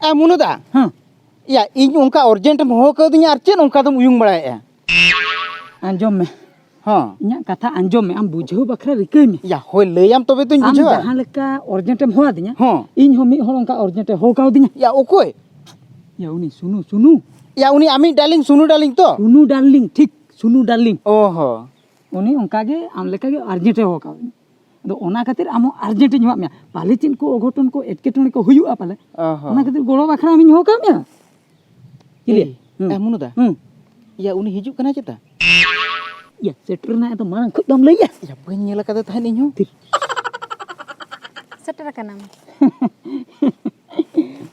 मुनुदा हाँ या इन उनका अर्जेंट हो कदिया और चेन उनका तुम उयुंग बड़ाया आंजोम में हाँ इन्या कथा आंजोम में आम बुझाव बखरा रिकाई में या होय लैयाम तबे तुम आम बुझावा जहां लेका अर्जेंट हो दिया हाँ इन हो मी होर उनका अर्जेंट हो का दिया या ओकोय या उनी सुनु सुनु या उनी आमी डार्लिंग सुनु डार्लिंग तो सुनु डार्लिंग ठीक सुनु डार्लिंग ओहो उनी उनका गे आम लेका गे अर्जेंट हो का दो ओना खातिर आम अर्जेंट इन में पाले चिन को अघटन को एटकेटने को हुयुआ पाले ओहो ओना खातिर गोड़ो बखरा आम हो का में किले मुनुदा या उनी हिजुक कना चेता या सेटर ना तो मांग खुद दम लैया या बन नेला कदा तहन इहो सेटर कना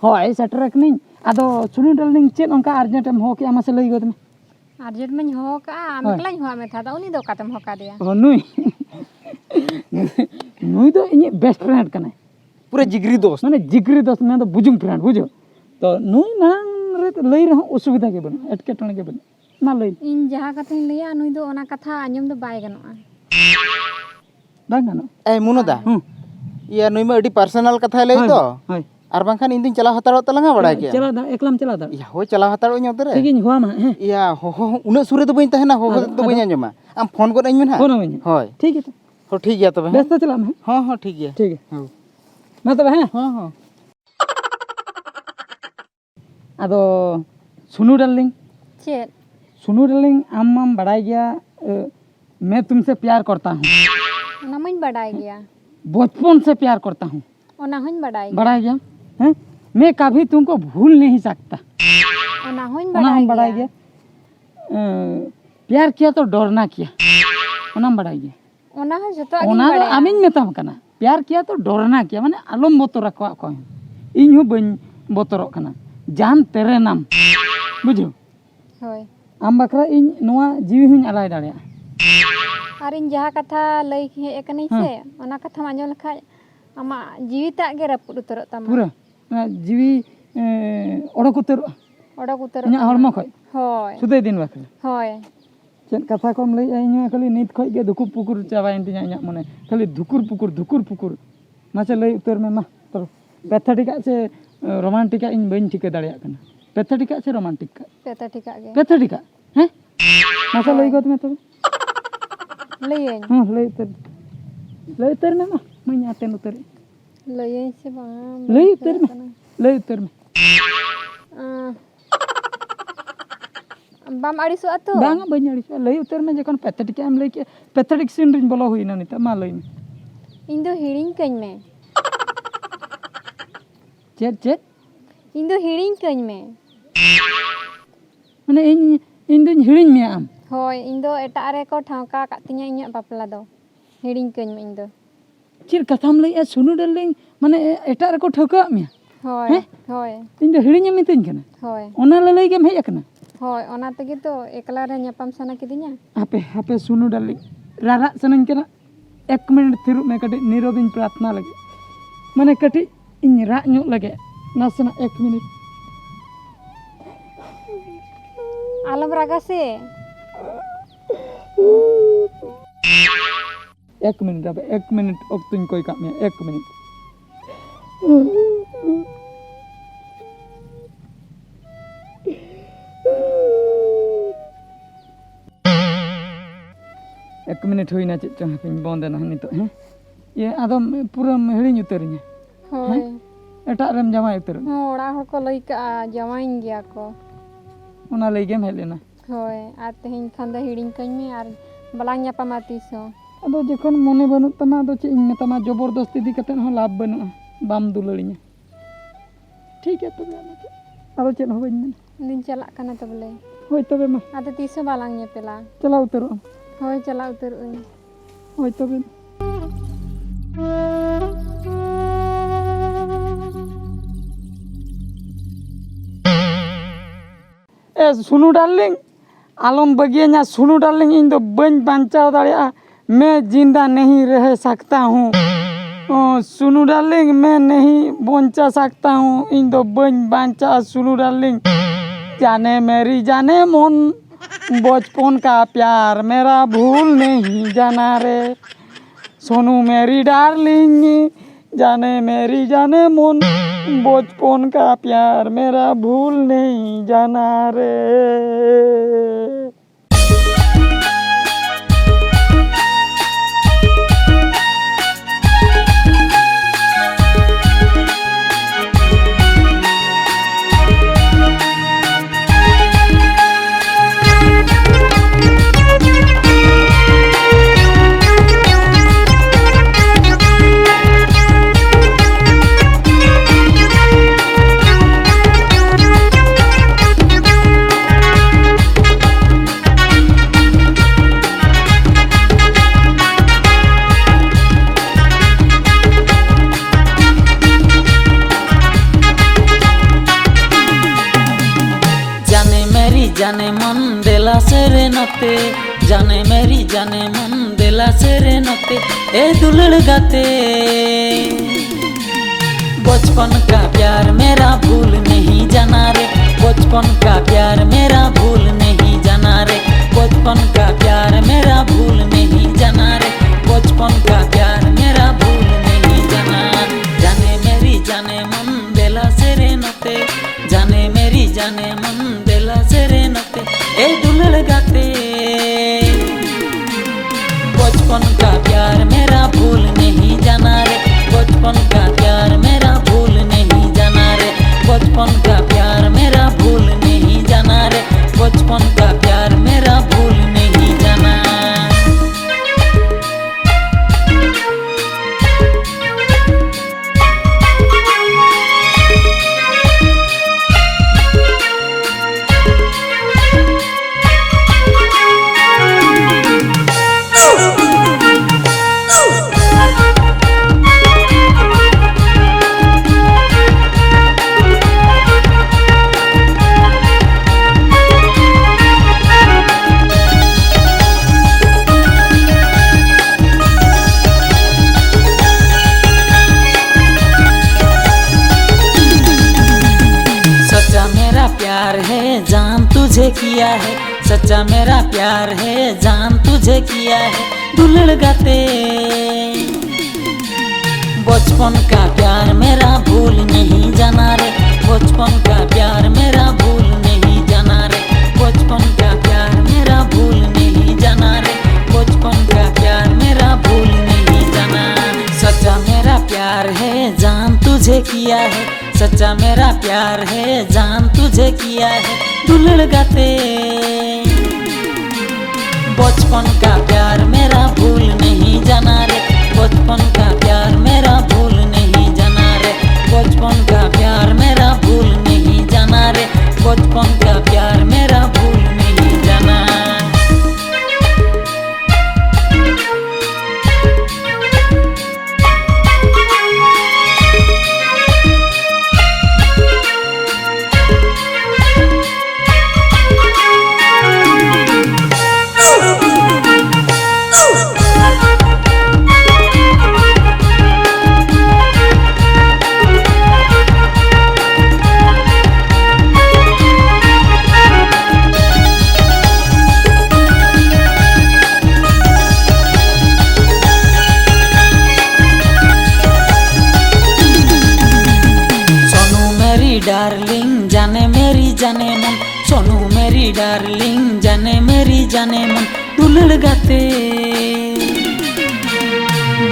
होय सेटर कनी आदो सुनु डार्लिंग चेन उनका अर्जेंट हम हो के आमा से लई गद में अर्जेंट में हो का आमकला हो में था उनी दो कातम हो का दिया हो नुई नुई तो इन बेस्ट फ्रेंड कना पूरा जिगरी दोस्त माने जिगरी दोस्त में तो बुजुंग फ्रेंड बुझो तो नुई नांग रे लई रहो असुविधा के बन एटकेटने के बन ना लई इन जहां कथा लैया नुई दो ओना कथा आंजम दो बाय गनोआ बांग गानो ए मुनुदा या नुई में अडी पर्सनल कथा लई तो हाय आर बांखान इन दिन चला हतारो तलंगा बड़ा के चला दा एकलाम चला दा या होय चला हतारो इन उतरे ठीक इन हुआ मा हैं या हो उना सुरे तो बई तहना हो तो बई आंजमा आम फोन कर अइन में फोन में होय ठीक है हो ठीक गया तबे व्यस्त चला में हां हां ठीक गया ठीक है हां मैं तो हैं हां हां आदो सुनु डार्लिंग चेत सुनु डार्लिंग आम बड़ाई गया मैं तुमसे प्यार करता हूँ ओना मइन बड़ाई गया बचपन से प्यार करता हूँ ओना हुन बड़ाई बड़ाई गया हैं मैं कभी तुमको भूल नहीं सकता ओना हुन ओना हम बड़ाई बड़ाई गया प्यार किया तो डरना किया ओना हम बड़ाई गया ओना हो जतो ओना अगिन बड़ाई आमिन मेताम कना प्यार किया तो डरना किया माने आलम बोतर रखवा को इन हो बन बोतरो कना जान तेरे नाम बुझो होय आम बकरा इन नोआ जीवी हुन अलाय दाड़िया और इन जहां कथा लई हे एकनी से ओना कथा आंजम लखा आमा जीविता गे रपुद उतरत तमा पूरा जीवी ओडक उतर ओडक उतर ᱤᱧᱟᱹᱜ ᱦᱚᱲᱢᱚ ᱠᱷᱚᱡ होय ᱥᱩᱫᱟᱹᱭ ᱫᱤᱱ ᱵᱟᱠᱷᱨᱟ होय ᱪᱮᱫ ᱠᱟᱛᱷᱟ ᱠᱚᱢ ᱞᱟᱹᱭᱮᱜᱼᱟ ᱤᱧ ᱦᱚᱸ ᱠᱷᱟᱹᱞᱤ ᱱᱤᱛ ᱠᱷᱚᱡ ᱜᱮ ᱫᱩᱠᱩᱨ ᱯᱩᱠᱩᱨ ᱪᱟᱵᱟᱭᱮᱱ ᱛᱤᱧᱟ ᱤᱧᱟᱹᱜ ᱢᱚᱱᱮ ᱠᱷᱟᱹᱞᱤ ᱫᱷᱩᱠᱩᱨ ᱯᱩᱠᱩᱨ ᱢᱟᱥᱮ ᱞᱟᱹᱭ ᱩᱛᱟᱹᱨ ᱢᱮ ᱢᱟ ᱛᱚ ᱯᱮᱛᱷᱮᱴᱤᱠᱟᱜ ᱥᱮ ᱨᱳᱢᱟᱱᱴᱤᱠᱟᱜ ᱤᱧ ᱵᱟᱹᱧ ᱴᱷᱤᱠᱟᱹ ᱫᱟᱲᱮᱭᱟᱜ ᱠᱟᱱᱟ ᱯᱮᱛᱷᱮᱴᱤᱠᱟᱜ ᱥᱮ ᱨᱳᱢᱟᱱᱴᱤᱠᱟᱜ पेता ठिका गे ᱯᱮᱛᱷᱮᱴᱤᱠᱟᱜ ᱦᱮᱸ ᱢᱟᱥᱮ ᱞᱟᱹᱭ ᱜᱚᱫ ᱢᱮ ᱛᱚᱵᱮ लईन लई उतर में मा मैं आतेन उतर लईन से बा लई उतर में बाम आड़ीसो अतो बांगा बनी अड़ी लई उतर में जखन पैथेटिक एम लई के पैथेटिक सीन रिन बोलो हुई ना निता मा लई में इन दो हिड़िंग कኝ में चेत इन दो हिड़िंग कኝ में माने इन दिन हिड़िंग में आम होय इन दो एटा रे को ठावका कातिया इnya बापला दो हिड़िंग कኝ में इन दो चिर कथाम लई सुनु डार्लिंग माने एटा रे को ठोका में होय होय इन दो हिड़िंग में मितኝ कना होय ओना लई गेम हेय कना होय ओना तगे तो एकला रे ᱧᱟᱯᱟᱢ साना किदिnya हापे सुनु डार्लिंग रारा सनन कना 1 मिनट थिरु में कटे नीरव इन प्रार्थना लगे माने कटे इन रा ᱧᱚᱜ लगे नासना 1 मिनट आलम रागा से 1 मिनट अब 1 मिनट अक्तुन कोई का में 1 मिनट एक मिनट हुई ना चेक बंद ना नित हैं ये आदम पूरा हिड़ी उतरिया होय एटा रेम जमा उतर ओड़ा हर को लई का जवाइन गया को ओना लई गेम हेलेना होय आ तेहिन खन द हिड़िंग कኝ में आर बलांग ᱧᱟᱯᱟᱢᱟ तीसो अदो जखन मने बनु तमा दो चे इन मेतामा जबरदस्ती दी कते हो लाभ बनु बाम दुलड़िया ठीक है तबे अदो चे हो बइन दिन चला कना तबले होय तबे मा आते तीसो बलांग ᱧᱮᱯᱮला चला उतर होय चला उतर होय तबे ए सुनु डार्लिंग आलम बगिया सुनु डार्लिंग इन दो बन बांचाव दाड़िया मैं जिंदा नहीं रह सकता हूँ सुनु डार्लिंग मैं नहीं बचा सकता हूँ इन दो बन बांचा सुनु डार्लिंग जाने मेरी जाने मन बचपन का प्यार मेरा भूल नहीं जाना रे सोनू मेरी डार्लिंग जाने मेरी जाने मन, बचपन का प्यार मेरा भूल नहीं जाना रे। जाने मन देला सेरे नते, जाने मेरी जाने मन देला सेरे नते, ए दुलड़ गाते। बचपन का प्यार मेरा भूल नहीं जाना रे, बचपन का प्यार मेरा भूल नहीं जाना रे, बचपन का प्यार मेरा भूल नहीं जाना रे, बचपन का प्यार मेरा भूल नहीं जाना। जाने मेरी जाने मन देला सेरे नते, जाने मेरी जाने मन देला सेरे नते, ए दुलड़ गाते। बचपन का प्यार मेरा भूल नहीं जाना रे, बचपन का प्यार मेरा भूल नहीं जाना रे, बचपन का प्यार मेरा भूल नहीं जाना रे, बचपन का प्यार मेरा भूल नहीं जाना। जान तुझे किया है, सच्चा मेरा प्यार है, जान तुझे किया है, दुलड़ गाते। बचपन का प्यार मेरा भूल नहीं जाना रे, बचपन का प्यार मेरा भूल नहीं जाना रे, बचपन का प्यार मेरा भूल नहीं जाना रे, बचपन का प्यार मेरा भूल नहीं जाना। सच्चा मेरा प्यार है, जान तुझे किया है, सच्चा मेरा प्यार है, जान तुझे किया है, दुलड़ गाते। बचपन का प्यार मेरा भूल नहीं जाना रे, बचपन का प्यार मेरा भूल नहीं जाना रे, बचपन का प्यार मेरा भूल नहीं जाना रे, बचपन का प्यार मेरा भूल नहीं जाना। डार्लिंग जाने मेरी जाने मन, सोनू मेरी डार्लिंग जाने मेरी जाने मन, दुलड़ गाते।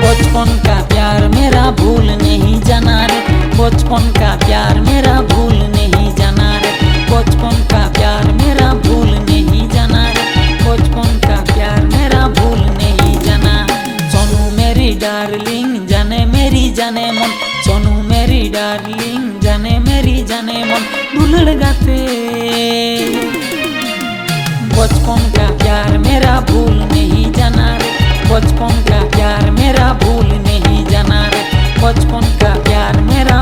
बचपन का प्यार मेरा भूल नहीं जाना रे, बचपन का प्यार मेरा भूल नहीं जाना रे, बचपन का प्यार मेरा भूल नहीं जाना रे, बचपन का प्यार मेरा भूल नहीं जाना। सोनू मेरी डार्लिंग जाने मेरी जाने मन, सोनू मेरी डार्लिंग जाने मेरी जाने मन, दुलड़ गाते। बचपन का प्यार मेरा भूल नहीं जाना रे, बचपन का प्यार मेरा भूल नहीं जाना रे, बचपन का प्यार मेरा